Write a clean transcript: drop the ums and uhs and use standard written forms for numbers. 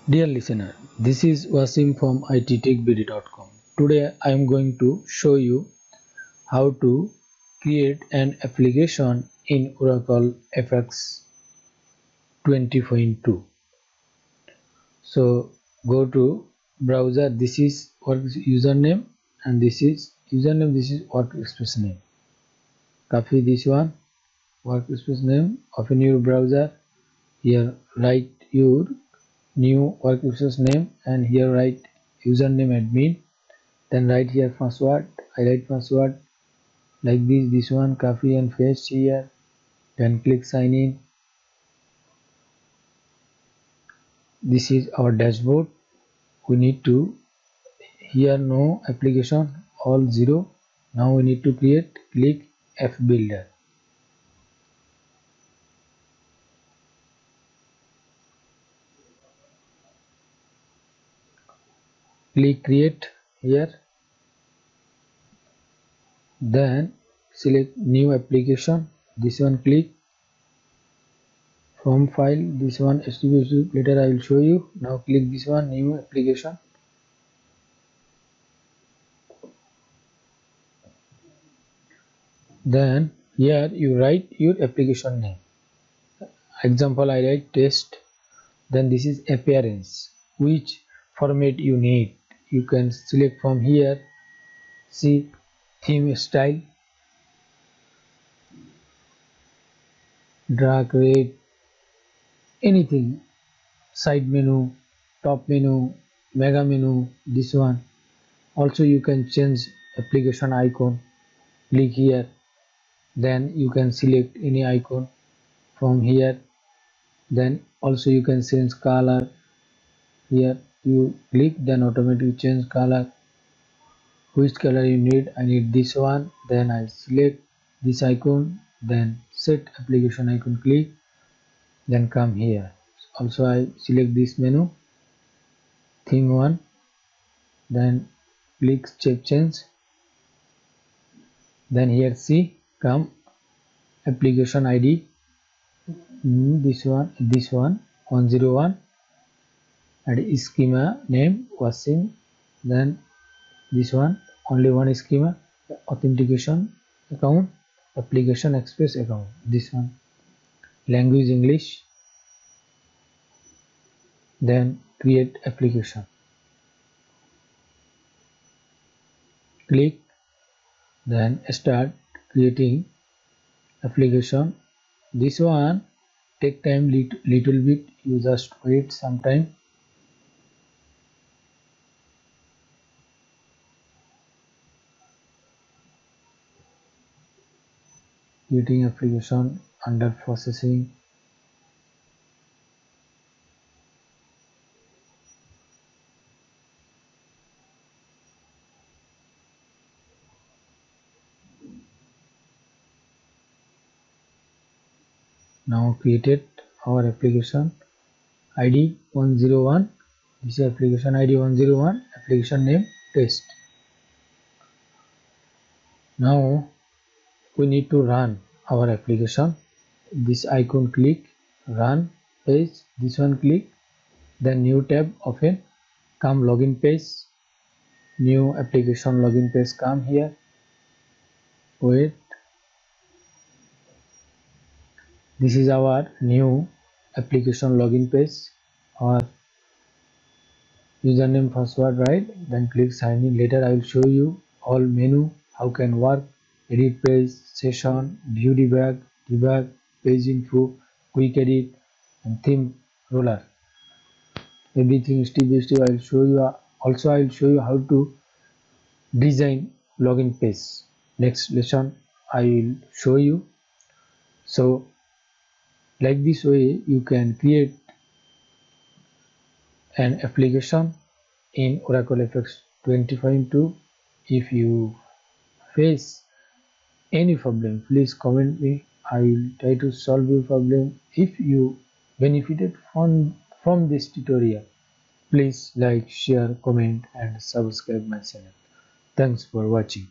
Dear listener, this is Wasim from ittechbd.com. Today I am going to show you how to create an application in Oracle FX 20.2. So go to browser. This is work username and this is username. This is workspace name. Copy this one, workspace name. Open your browser. Here write your new workspace name and here write username admin. Then write here password. I write password like this one, copy and paste here. Then click sign in. This is our dashboard. We need to here no application, all 0. Now we need to create. Click F builder. Click create here. Then select new application. This one click from file. This one HTTP. Later I will show you. Now click this one, new application. Then here you write your application name. Example I write test. Then this is appearance, which format you need. You can select from here. See theme style, dark red, anything, side menu, top menu, mega menu, this one. Also you can change application icon. Click here. Then you can select any icon from here. Then also you can change color. Here you click, then automatically change color. Which color you need? I need this one. Then I select this icon, then set application icon, click, then come here. Also I select this menu, theme one, then click shape change. Then here see, come application ID, this one 101, and schema name Wasim. Then this one only one schema, authentication account, application express account. This one language English. Then create application. Click, then start creating application. This one take time little bit. You just wait some time. Creating application under processing. Now created our application ID 101. This is application ID 101. Application name test. Now we need to run our application. This icon click, run page. This one click, then new tab open, come login page, new application login page, come here, wait. This is our new application login page. Our username password, right? Then click sign in. Later I will show you all menu, how can work, edit page, session, view debug, page info, quick edit, and theme roller. Everything step by step I will show you. Also I will show you how to design login page. Next lesson I will show you. So like this way you can create an application in Oracle FX 20.2. If you face any problem, please comment me. I will try to solve your problem. If you benefited from this tutorial, please like, share, comment and subscribe my channel. Thanks for watching.